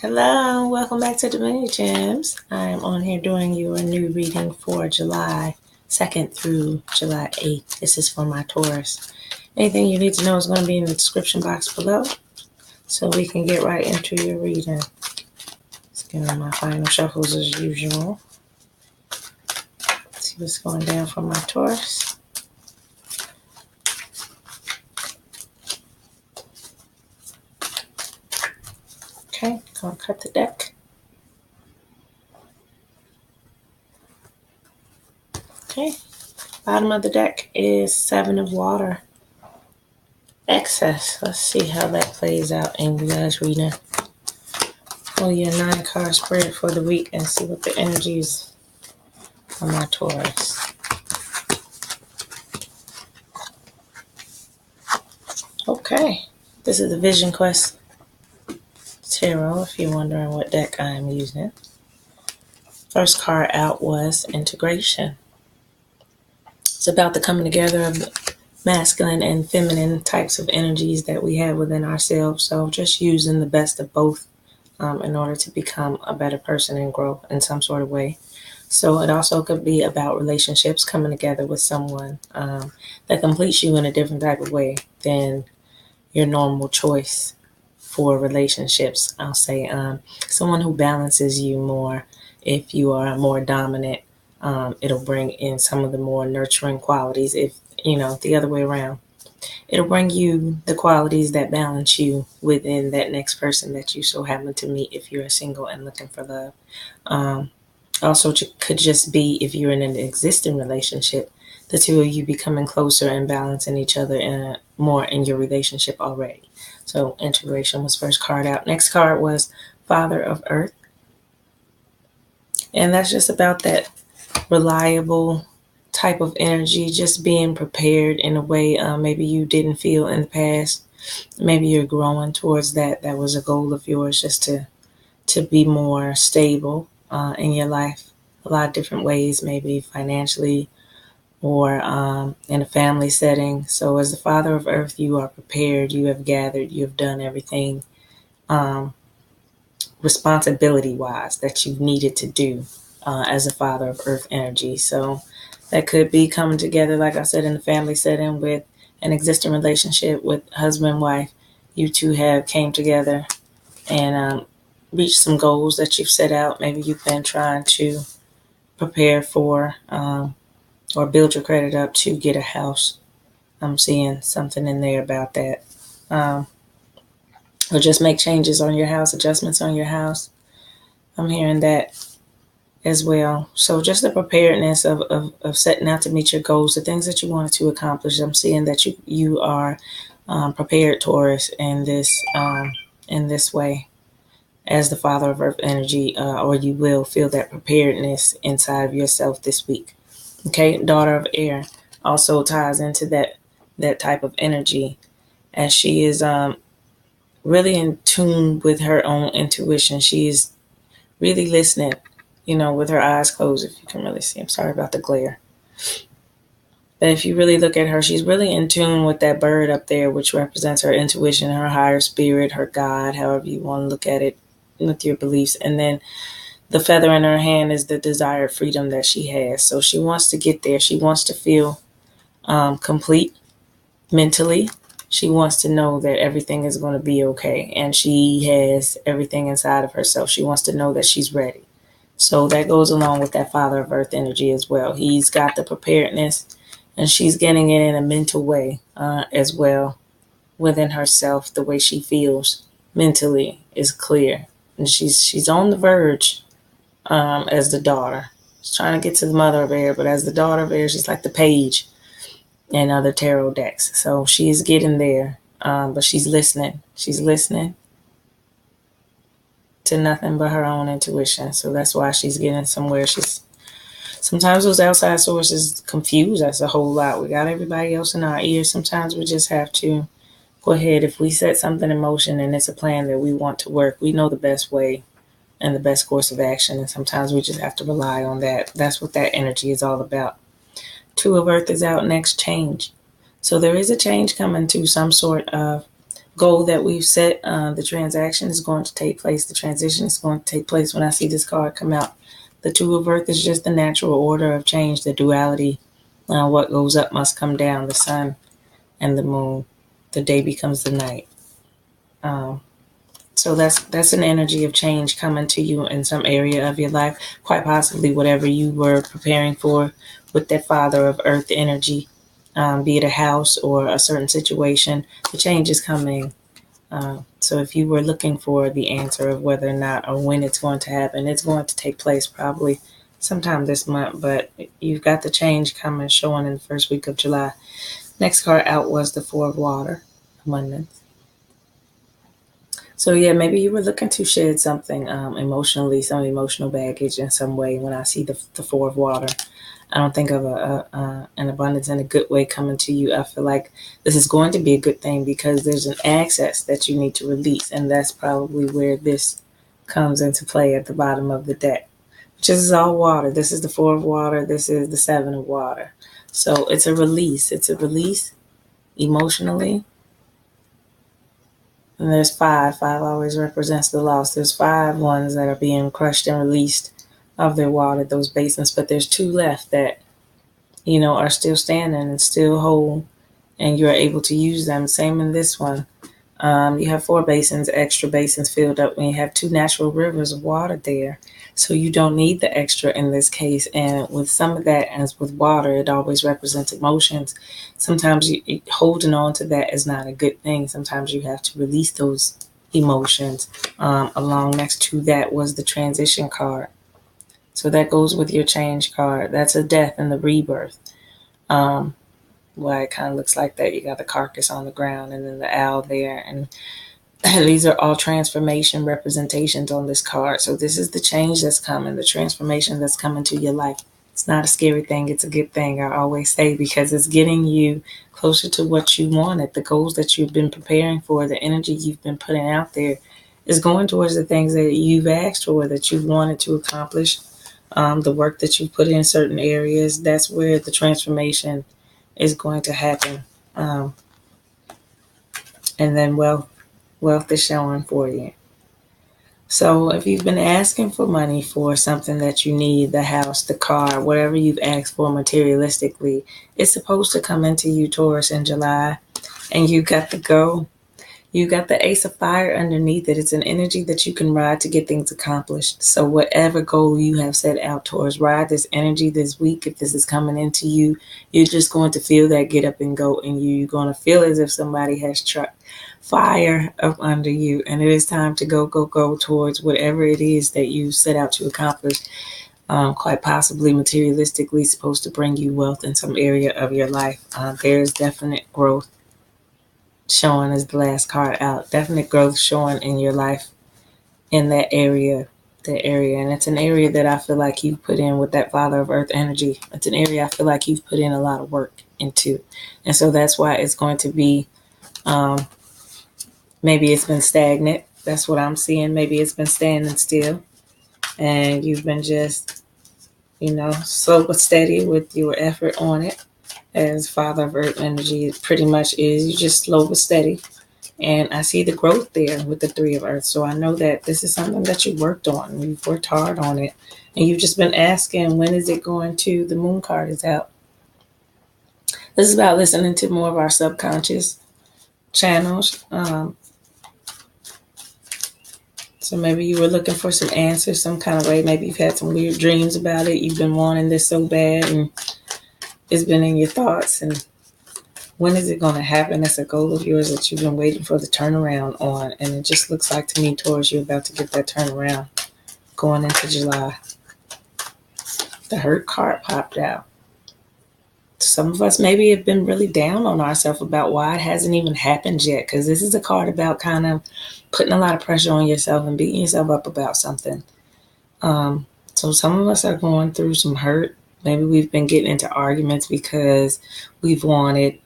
Hello, welcome back to the Mini Gems. I'm on here doing your new reading for July 2nd through July 8th. This is for my Taurus. Anything you need to know is going to be in the description box below, so we can get right into your reading. Let's give me my final shuffles as usual. See what's going down for my Taurus. Okay, gonna cut the deck. Okay, bottom of the deck is 7 of water. Excess. Let's see how that plays out in you guys' reading. Pull your 9-card spread for the week and see what the energy is on my Taurus. Okay, this is the Vision Quest Tarot, if you're wondering what deck I'm using. First card out was Integration. It's about the coming together of masculine and feminine types of energies that we have within ourselves. So just using the best of both in order to become a better person and grow in some sort of way. So it also could be about relationships coming together with someone that completes you in a different type of way than your normal choice for relationships. I'll say someone who balances you more. If you are more dominant, it'll bring in some of the more nurturing qualities. If, the other way around, it'll bring you the qualities that balance you within that next person that you so happen to meet if you're single and looking for love. Also, could just be if you're in an existing relationship, the two of you becoming closer and balancing each other more in your relationship already. So integration was first card out. Next card was Father of Earth. And that's just about that reliable type of energy, just being prepared in a way maybe you didn't feel in the past. Maybe you're growing towards that. That was a goal of yours, just to be more stable in your life. A lot of different ways, maybe financially or in a family setting. So as the Father of Earth, you are prepared, you have gathered, you have done everything responsibility-wise that you needed to do as a Father of Earth energy. So that could be coming together, like I said, in the family setting with an existing relationship with husband and wife. You two have came together and reached some goals that you've set out. Maybe you've been trying to prepare for or build your credit up to get a house. I'm seeing something in there about that. Or just make changes on your house, adjustments on your house. I'm hearing that as well. So just the preparedness of setting out to meet your goals, the things that you wanted to accomplish. I'm seeing that you are prepared, Taurus, in this way as the Father of Earth energy, or you will feel that preparedness inside of yourself this week. Okay, Daughter of Air also ties into that type of energy, as she is really in tune with her own intuition. She is really listening, with her eyes closed, if you can really see. I'm sorry about the glare. But if you really look at her, she's really in tune with that bird up there, which represents her intuition, her higher spirit, her God, however you want to look at it with your beliefs. And then the feather in her hand is the desired freedom that she has. So she wants to get there. She wants to feel complete mentally. She wants to know that everything is going to be okay. And she has everything inside of herself. She wants to know that she's ready. So that goes along with that Father of Earth energy as well. He's got the preparedness, and she's getting it in a mental way as well within herself. The way she feels mentally is clear. And she's on the verge as the daughter. She's trying to get to the Mother of Air, but as the Daughter of Air, she's like the page in other tarot decks. So she's getting there, but she's listening. She's listening to nothing but her own intuition. So that's why she's getting somewhere. Sometimes those outside sources confuse us a whole lot. We got everybody else in our ears. Sometimes we just have to go ahead. If we set something in motion and it's a plan that we want to work, we know the best way and the best course of action. And sometimes we just have to rely on that. That's what that energy is all about. 2 of Earth is out next, change. So there is a change coming to some sort of goal that we've set, the transaction is going to take place. The transition is going to take place. When I see this card come out, the Two of Earth is just the natural order of change, the duality. What goes up must come down, the sun and the moon. The day becomes the night. So that's an energy of change coming to you in some area of your life, quite possibly whatever you were preparing for with that Father of Earth energy, be it a house or a certain situation. The change is coming. So if you were looking for the answer of whether or not or when it's going to happen, it's going to take place probably sometime this month, but you've got the change coming, showing in the first week of July. Next card out was the Four of Water, abundance. So yeah, maybe you were looking to shed something emotionally, some emotional baggage in some way. When I see the Four of Water, I don't think of an abundance in a good way coming to you. I feel like this is going to be a good thing because there's an access that you need to release, and that's probably where this comes into play at the bottom of the deck, which is all water. This is the Four of Water. This is the Seven of Water. So it's a release. It's a release emotionally. And there's five. Five always represents the loss. There's 5 ones that are being crushed and released of their water, those basins. But there's 2 left that, are still standing and still whole. And you're able to use them. Same in this one. You have 4 basins, extra basins filled up. And you have 2 natural rivers of water there. So you don't need the extra in this case. And with some of that, as with water, it always represents emotions. Sometimes holding on to that is not a good thing. Sometimes you have to release those emotions. Along next to that was the transition card. So that goes with your change card. That's a death and the rebirth. Why it kind of looks like that. You got the carcass on the ground and then the owl there. And these are all transformation representations on this card. So this is the change that's coming, the transformation that's coming to your life. It's not a scary thing. It's a good thing, I always say, because it's getting you closer to what you wanted, the goals that you've been preparing for, the energy you've been putting out there is going towards the things that you've asked for, that you've wanted to accomplish, the work that you've put in certain areas. That's where the transformation is going to happen. And then wealth is showing for you. So if you've been asking for money for something that you need, the house, the car, whatever you've asked for materialistically, it's supposed to come into you, Taurus, in July. And you got the go. You got the Ace of Fire underneath it. It's an energy that you can ride to get things accomplished. So whatever goal you have set out towards, ride this energy this week. If this is coming into you, you're just going to feel that get up and go in you. You're going to feel as if somebody has struck fire up under you. And it is time to go towards whatever it is that you set out to accomplish. Quite possibly materialistically supposed to bring you wealth in some area of your life. There is definite growth showing as the last card out. Definite growth showing in your life in that area. And it's an area that I feel like you've put in with that Father of Earth energy. It's an area I feel like you've put in a lot of work into. And so that's why it's going to be, maybe it's been stagnant. That's what I'm seeing. Maybe it's been standing still. And you've been just, slow but steady with your effort on it. As Father of Earth energy pretty much is, you just slow but steady. And I see the growth there with the 3 of Earth. So I know that this is something that you worked on. You've worked hard on it. And you've just been asking, when is it going to? The Moon card is out. This is about listening to more of our subconscious channels. So maybe you were looking for some answers some kind of way. Maybe you've had some weird dreams about it. You've been wanting this so bad and it's been in your thoughts. And when is it going to happen? That's a goal of yours that you've been waiting for the turnaround on. And it just looks like to me, Taurus, you're about to get that turnaround going into July. The Hurt card popped out. Some of us maybe have been really down on ourselves about why it hasn't even happened yet. Because this is a card about kind of putting a lot of pressure on yourself and beating yourself up about something. So some of us are going through some hurt. Maybe we've been getting into arguments because we've wanted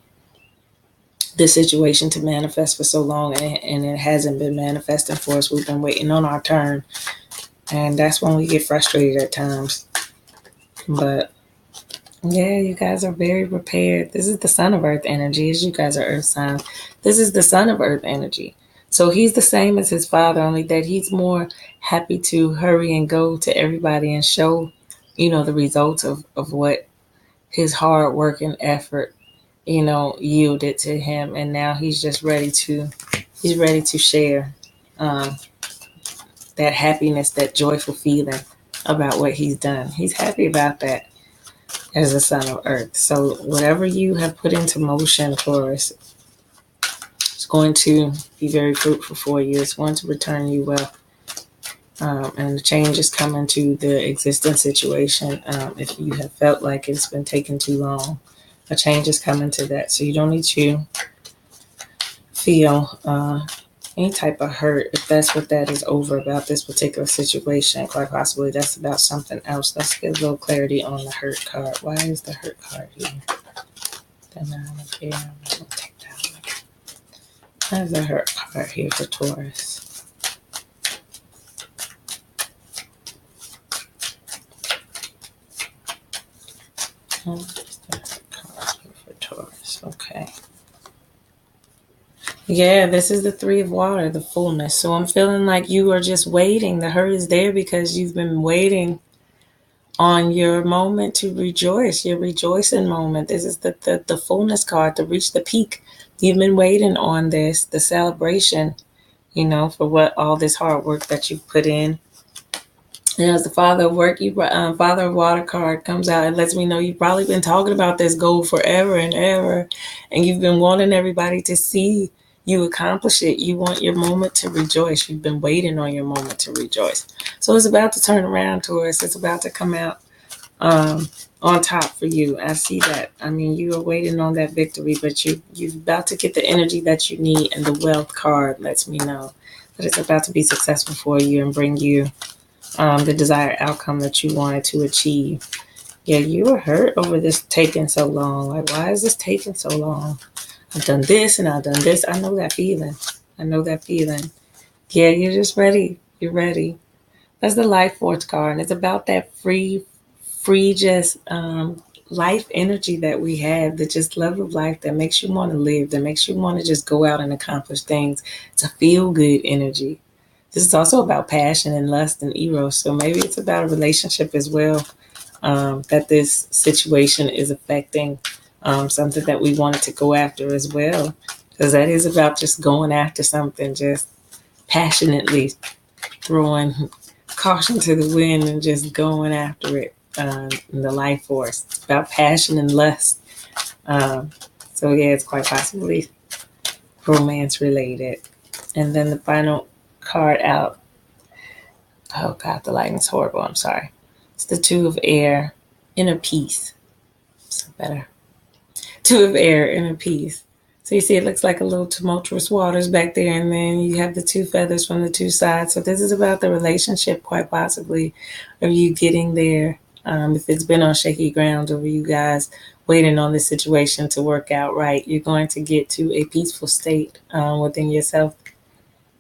the situation to manifest for so long and it hasn't been manifesting for us. We've been waiting on our turn. And that's when we get frustrated at times. But Yeah, you guys are very prepared. This is the son of earth energy, as you guys are earth signs. This is the son of earth energy. So he's the same as his father, only that he's more happy to hurry and go to everybody and show, the results of what his hard work and effort, yielded to him. And now he's ready to share um, that happiness, that joyful feeling about what he's done. He's happy about that as the son of earth. So whatever you have put into motion, Taurus, it's going to be very fruitful for you. It's going to return you wealth. And the change is coming to the existing situation. If you have felt like it's been taking too long, a change is coming to that. So you don't need to feel any type of hurt if that's what that is over about this particular situation. Quite possibly that's about something else. Let's get a little clarity on the hurt card. Why is the hurt card here? The 9 of here. I'm going to take that one. Why is the hurt card here for Taurus? For Taurus. Okay. Yeah, this is the 3 of water, the fullness. So I'm feeling like you are just waiting. The hurt is there because you've been waiting on your moment to rejoice, your rejoicing moment. This is the fullness card to reach the peak. You've been waiting on this, the celebration, for what all this hard work that you've put in. And as the father of work, father of water card comes out, it lets me know you've probably been talking about this goal forever and ever, and you've been wanting everybody to see you accomplish it. You want your moment to rejoice. You've been waiting on your moment to rejoice. So it's about to turn around, Taurus. It's about to come out on top for you. I see that. I mean, you are waiting on that victory, but you're about to get the energy that you need, and the wealth card lets me know that it's about to be successful for you and bring you the desired outcome that you wanted to achieve. Yeah, you were hurt over this taking so long. Like, why is this taking so long? I've done this and I've done this. I know that feeling. Yeah, you're just ready. You're ready. That's the life force card. And it's about that free, just life energy that we have, the just love of life that makes you want to live, that makes you want to just go out and accomplish things. It's a feel good energy. This is also about passion and lust and eros. So maybe it's about a relationship as well, that this situation is affecting, something that we wanted to go after as well. Because that is about just going after something, just passionately throwing caution to the wind and just going after it. In the life force. It's about passion and lust. So yeah, it's quite possibly romance related. And then the final card out. Oh God, the lighting's horrible. I'm sorry. It's the 2 of air, inner peace. So better. 2 of air, inner peace. So you see it looks like a little tumultuous waters back there, and then you have the 2 feathers from the 2 sides. So this is about the relationship, quite possibly, of you getting there. If it's been on shaky ground over you guys waiting on this situation to work out right, you're going to get to a peaceful state within yourself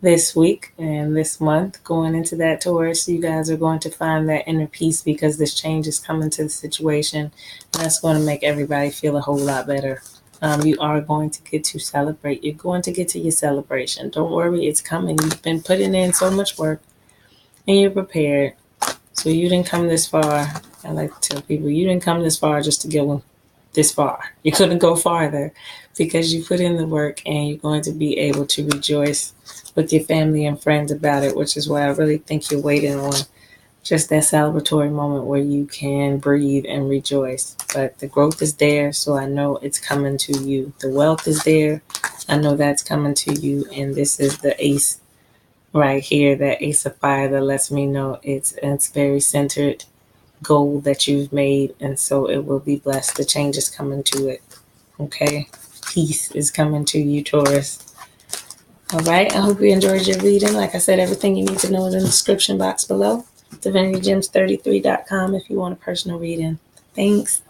this week and this month. Going into that, Taurus, you guys are going to find that inner peace because this change is coming to the situation. And that's going to make everybody feel a whole lot better. You are going to get to celebrate. You're going to get to your celebration. Don't worry, it's coming. You've been putting in so much work and you're prepared. So you didn't come this far. I like to tell people, you didn't come this far just to get this far. You couldn't go farther because you put in the work, and you're going to be able to rejoice with your family and friends about it, which is why I really think you're waiting on just that celebratory moment where you can breathe and rejoice. But the growth is there, so I know it's coming to you. The wealth is there. I know that's coming to you. And this is the ace right here, that ace of fire that lets me know it's very centered goal that you've made, and so it will be blessed. The change is coming to it. Okay, peace is coming to you, Taurus. All right, I hope you enjoyed your reading. Like I said, everything you need to know is in the description box below. DivinityGems33.com if you want a personal reading. Thanks.